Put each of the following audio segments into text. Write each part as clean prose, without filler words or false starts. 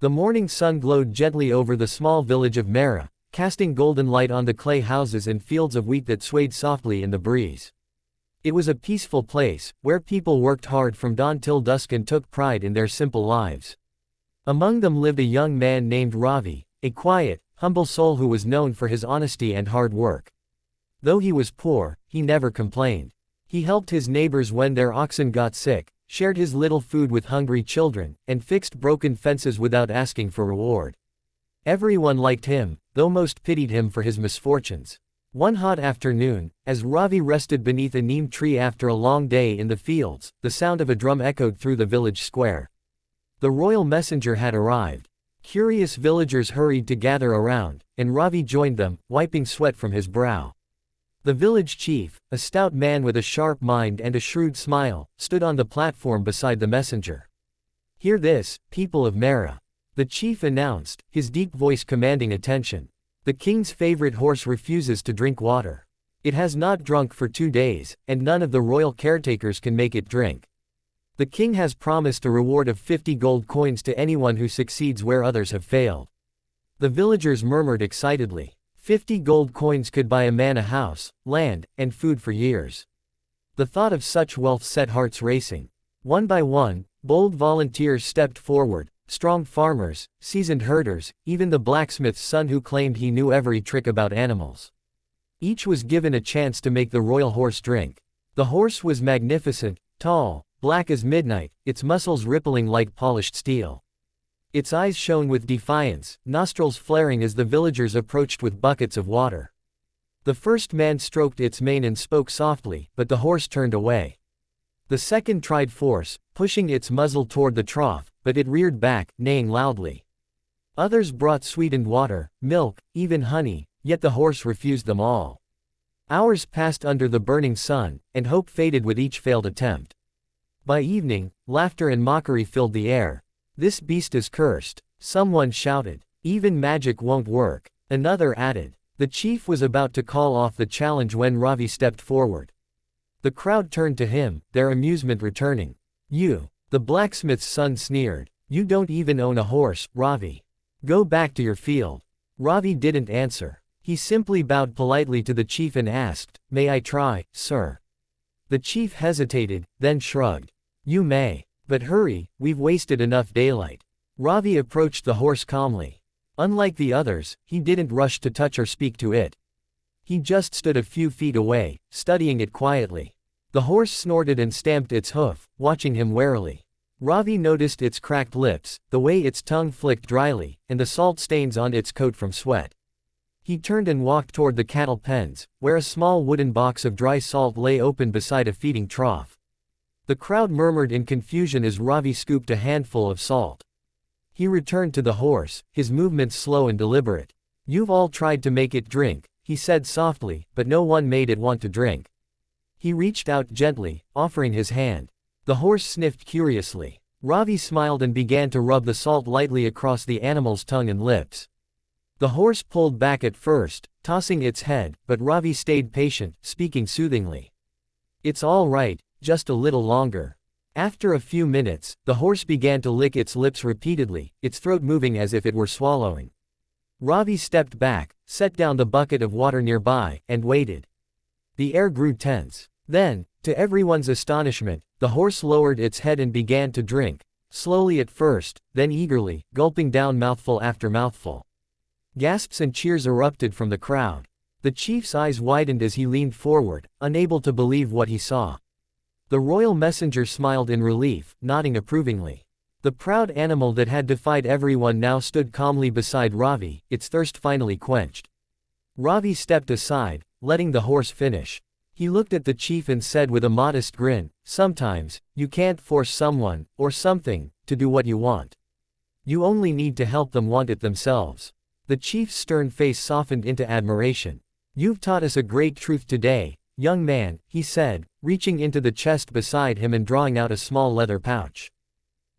The morning sun glowed gently over the small village of Mera, casting golden light on the clay houses and fields of wheat that swayed softly in the breeze. It was a peaceful place, where people worked hard from dawn till dusk and took pride in their simple lives. Among them lived a young man named Ravi, a quiet, humble soul who was known for his honesty and hard work. Though he was poor, he never complained. He helped his neighbors when their oxen got sick, shared his little food with hungry children, and fixed broken fences without asking for reward. Everyone liked him, though most pitied him for his misfortunes. One hot afternoon, as Ravi rested beneath a neem tree after a long day in the fields, the sound of a drum echoed through the village square. The royal messenger had arrived. Curious villagers hurried to gather around, and Ravi joined them, wiping sweat from his brow. The village chief, a stout man with a sharp mind and a shrewd smile, stood on the platform beside the messenger. "Hear this, people of Mera," the chief announced, his deep voice commanding attention. "The king's favorite horse refuses to drink water. It has not drunk for 2 days, and none of the royal caretakers can make it drink. The king has promised a reward of 50 gold coins to anyone who succeeds where others have failed." The villagers murmured excitedly. 50 gold coins could buy a man a house, land, and food for years. The thought of such wealth set hearts racing. One by one, bold volunteers stepped forward, strong farmers, seasoned herders, even the blacksmith's son who claimed he knew every trick about animals. Each was given a chance to make the royal horse drink. The horse was magnificent, tall, black as midnight, its muscles rippling like polished steel. Its eyes shone with defiance, nostrils flaring as the villagers approached with buckets of water. The first man stroked its mane and spoke softly, but the horse turned away. The second tried force, pushing its muzzle toward the trough, but it reared back, neighing loudly. Others brought sweetened water, milk, even honey, yet the horse refused them all. Hours passed under the burning sun, and hope faded with each failed attempt. By evening, laughter and mockery filled the air. "This beast is cursed," someone shouted. "Even magic won't work," another added. The chief was about to call off the challenge when Ravi stepped forward. The crowd turned to him, their amusement returning. "You," the blacksmith's son sneered. "You don't even own a horse, Ravi. Go back to your field." Ravi didn't answer. He simply bowed politely to the chief and asked, "May I try, sir?" The chief hesitated, then shrugged. "You may. But hurry, we've wasted enough daylight." Ravi approached the horse calmly. Unlike the others, he didn't rush to touch or speak to it. He just stood a few feet away, studying it quietly. The horse snorted and stamped its hoof, watching him warily. Ravi noticed its cracked lips, the way its tongue flicked dryly, and the salt stains on its coat from sweat. He turned and walked toward the cattle pens, where a small wooden box of dry salt lay open beside a feeding trough. The crowd murmured in confusion as Ravi scooped a handful of salt. He returned to the horse, his movements slow and deliberate. "You've all tried to make it drink," he said softly, "but no one made it want to drink." He reached out gently, offering his hand. The horse sniffed curiously. Ravi smiled and began to rub the salt lightly across the animal's tongue and lips. The horse pulled back at first, tossing its head, but Ravi stayed patient, speaking soothingly. "It's all right. Just a little longer." After a few minutes, the horse began to lick its lips repeatedly, its throat moving as if it were swallowing. Ravi stepped back, set down the bucket of water nearby, and waited. The air grew tense. Then, to everyone's astonishment, the horse lowered its head and began to drink, slowly at first, then eagerly, gulping down mouthful after mouthful. Gasps and cheers erupted from the crowd. The chief's eyes widened as he leaned forward, unable to believe what he saw. The royal messenger smiled in relief, nodding approvingly. The proud animal that had defied everyone now stood calmly beside Ravi, its thirst finally quenched. Ravi stepped aside, letting the horse finish. He looked at the chief and said with a modest grin, "Sometimes, you can't force someone, or something, to do what you want. You only need to help them want it themselves." The chief's stern face softened into admiration. "You've taught us a great truth today, young man," he said, reaching into the chest beside him and drawing out a small leather pouch.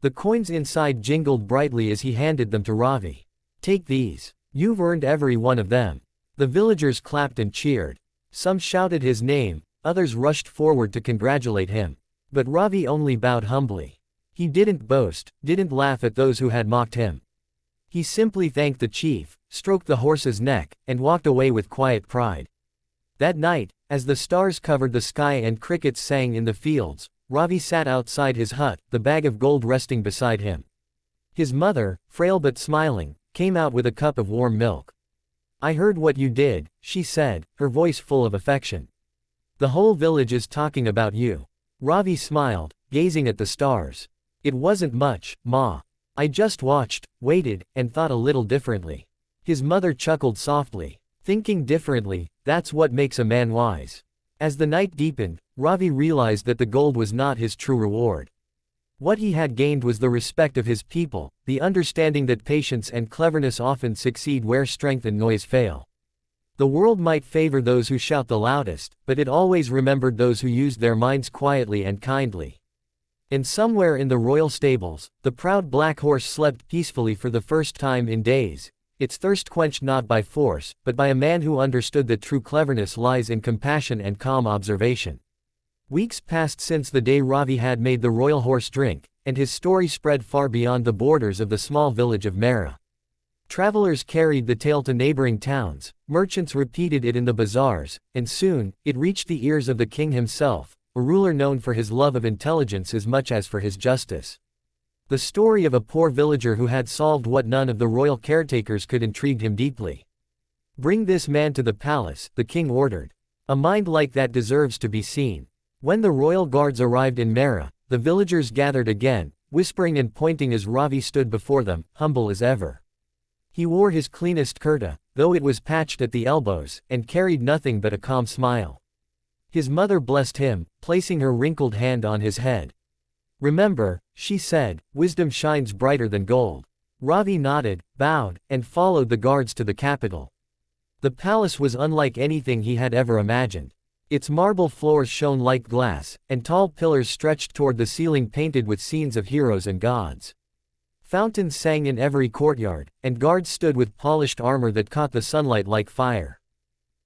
The coins inside jingled brightly as he handed them to Ravi. "Take these. You've earned every one of them." The villagers clapped and cheered. Some shouted his name, others rushed forward to congratulate him. But Ravi only bowed humbly. He didn't boast, didn't laugh at those who had mocked him. He simply thanked the chief, stroked the horse's neck, and walked away with quiet pride. That night, as the stars covered the sky and crickets sang in the fields, Ravi sat outside his hut, the bag of gold resting beside him. His mother, frail but smiling, came out with a cup of warm milk. "I heard what you did," she said, her voice full of affection. "The whole village is talking about you." Ravi smiled, gazing at the stars. "It wasn't much, Ma. I just watched, waited, and thought a little differently." His mother chuckled softly. Thinking differently, that's what makes a man wise. As the night deepened, Ravi realized that the gold was not his true reward. What he had gained was the respect of his people, the understanding that patience and cleverness often succeed where strength and noise fail. The world might favor those who shout the loudest, but it always remembered those who used their minds quietly and kindly. And somewhere in the royal stables, the proud black horse slept peacefully for the first time in days, its thirst quenched not by force, but by a man who understood that true cleverness lies in compassion and calm observation. Weeks passed since the day Ravi had made the royal horse drink, and his story spread far beyond the borders of the small village of Mera. Travelers carried the tale to neighboring towns, merchants repeated it in the bazaars, and soon, it reached the ears of the king himself, a ruler known for his love of intelligence as much as for his justice. The story of a poor villager who had solved what none of the royal caretakers could intrigued him deeply. "Bring this man to the palace," the king ordered. "A mind like that deserves to be seen." When the royal guards arrived in Mera, the villagers gathered again, whispering and pointing as Ravi stood before them, humble as ever. He wore his cleanest kurta, though it was patched at the elbows, and carried nothing but a calm smile. His mother blessed him, placing her wrinkled hand on his head. "Remember," she said, "wisdom shines brighter than gold." Ravi nodded, bowed, and followed the guards to the capital. The palace was unlike anything he had ever imagined. Its marble floors shone like glass, and tall pillars stretched toward the ceiling painted with scenes of heroes and gods. Fountains sang in every courtyard, and guards stood with polished armor that caught the sunlight like fire.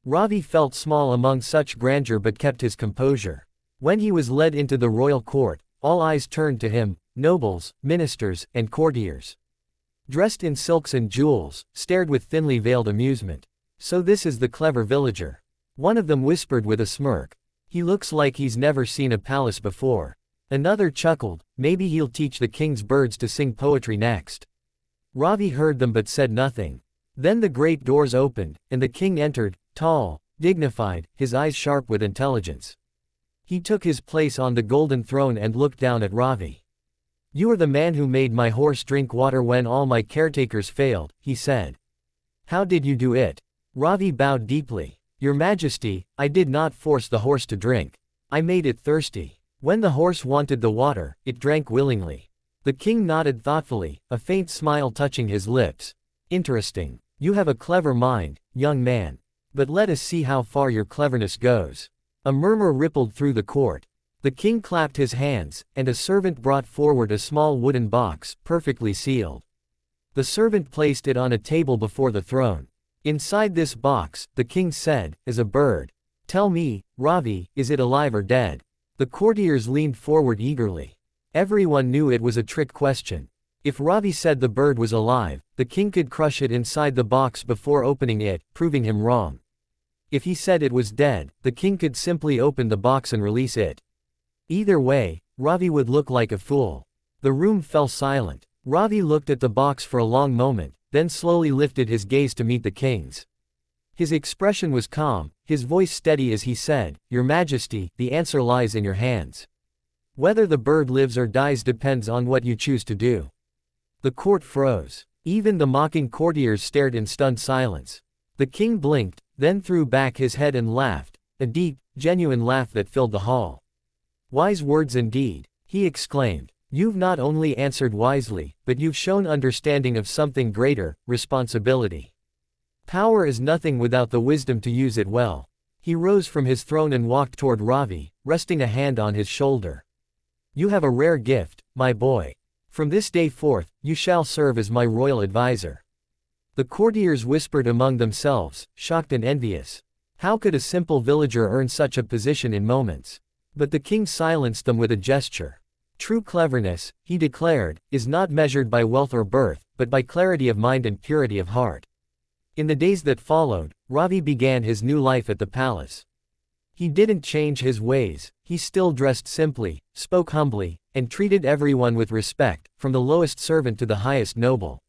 Ravi felt small among such grandeur but kept his composure. When he was led into the royal court, all eyes turned to him, nobles, ministers, and courtiers. Dressed in silks and jewels, stared with thinly veiled amusement. "So this is the clever villager," one of them whispered with a smirk. "He looks like he's never seen a palace before." Another chuckled, "Maybe he'll teach the king's birds to sing poetry next." Ravi heard them but said nothing. Then the great doors opened, and the king entered, tall, dignified, his eyes sharp with intelligence. He took his place on the golden throne and looked down at Ravi. "You are the man who made my horse drink water when all my caretakers failed," he said. "How did you do it?" Ravi bowed deeply. "Your Majesty, I did not force the horse to drink. I made it thirsty. When the horse wanted the water, it drank willingly." The king nodded thoughtfully, a faint smile touching his lips. "Interesting. You have a clever mind, young man. But let us see how far your cleverness goes." A murmur rippled through the court. The king clapped his hands, and a servant brought forward a small wooden box, perfectly sealed. The servant placed it on a table before the throne. "Inside this box," the king said, "is a bird. Tell me, Ravi, is it alive or dead?" The courtiers leaned forward eagerly. Everyone knew it was a trick question. If Ravi said the bird was alive, the king could crush it inside the box before opening it, proving him wrong. If he said it was dead, the king could simply open the box and release it. Either way, Ravi would look like a fool. The room fell silent. Ravi looked at the box for a long moment, then slowly lifted his gaze to meet the king's. His expression was calm, his voice steady as he said, "Your Majesty, the answer lies in your hands. Whether the bird lives or dies depends on what you choose to do." The court froze. Even the mocking courtiers stared in stunned silence. The king blinked, then threw back his head and laughed, a deep, genuine laugh that filled the hall. "Wise words indeed," he exclaimed. "You've not only answered wisely, but you've shown understanding of something greater, responsibility. Power is nothing without the wisdom to use it well." He rose from his throne and walked toward Ravi, resting a hand on his shoulder. "You have a rare gift, my boy. From this day forth, you shall serve as my royal advisor." The courtiers whispered among themselves, shocked and envious. How could a simple villager earn such a position in moments? But the king silenced them with a gesture. "True cleverness," he declared, "is not measured by wealth or birth, but but by clarity of mind and purity of heart. In the days that followed, Ravi began his new life at the palace. He didn't change his ways, he still dressed simply, spoke humbly, and treated everyone with respect, from the lowest servant to the highest noble.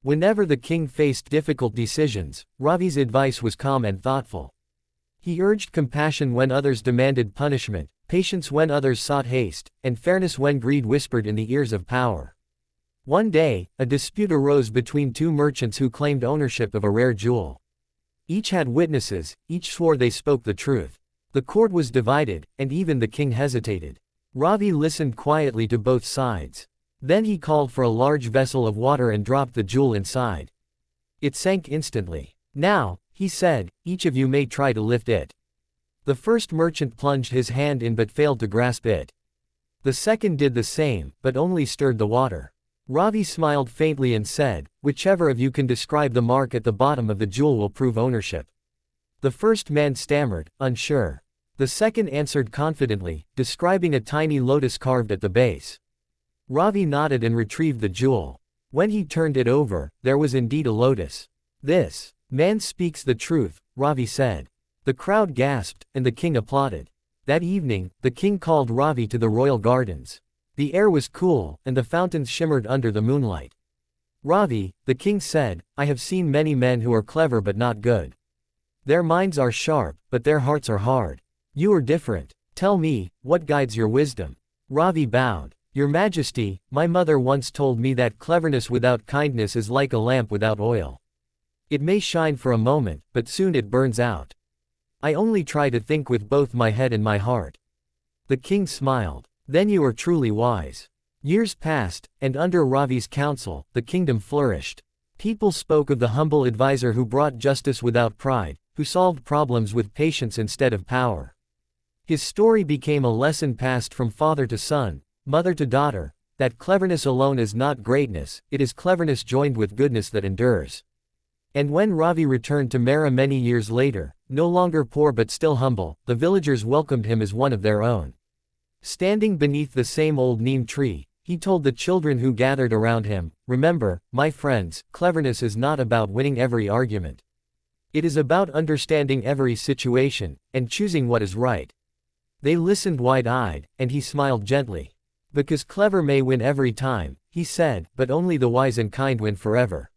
Whenever the king faced difficult decisions, Ravi's advice was calm and thoughtful. He urged compassion when others demanded punishment, patience when others sought haste, and fairness when greed whispered in the ears of power. One day, a dispute arose between two merchants who claimed ownership of a rare jewel. Each had witnesses, each swore they spoke the truth. The court was divided, and even the king hesitated. Ravi listened quietly to both sides. Then he called for a large vessel of water and dropped the jewel inside. It sank instantly. "Now," he said, "each of you may try to lift it." The first merchant plunged his hand in but failed to grasp it. The second did the same, but only stirred the water. Ravi smiled faintly and said, "Whichever of you can describe the mark at the bottom of the jewel will prove ownership." The first man stammered, unsure. The second answered confidently, describing a tiny lotus carved at the base. Ravi nodded and retrieved the jewel. When he turned it over, there was indeed a lotus. "This man speaks the truth," Ravi said. The crowd gasped, and the king applauded. That evening, the king called Ravi to the royal gardens. The air was cool, and the fountains shimmered under the moonlight. "Ravi," the king said, "I have seen many men who are clever but not good. Their minds are sharp, but their hearts are hard. You are different. Tell me, what guides your wisdom?" Ravi bowed. "Your Majesty, my mother once told me that cleverness without kindness is like a lamp without oil. It may shine for a moment, but soon it burns out. I only try to think with both my head and my heart." The king smiled. "Then you are truly wise." Years passed, and under Ravi's counsel, the kingdom flourished. People spoke of the humble advisor who brought justice without pride, who solved problems with patience instead of power. His story became a lesson passed from father to son, mother to daughter, that cleverness alone is not greatness, it is cleverness joined with goodness that endures. And when Ravi returned to Mera many years later, no longer poor but still humble, the villagers welcomed him as one of their own. Standing beneath the same old neem tree, he told the children who gathered around him, "Remember, my friends, cleverness is not about winning every argument. It is about understanding every situation, and choosing what is right." They listened wide-eyed, and he smiled gently. "Because clever may win every time," he said, "but only the wise and kind win forever."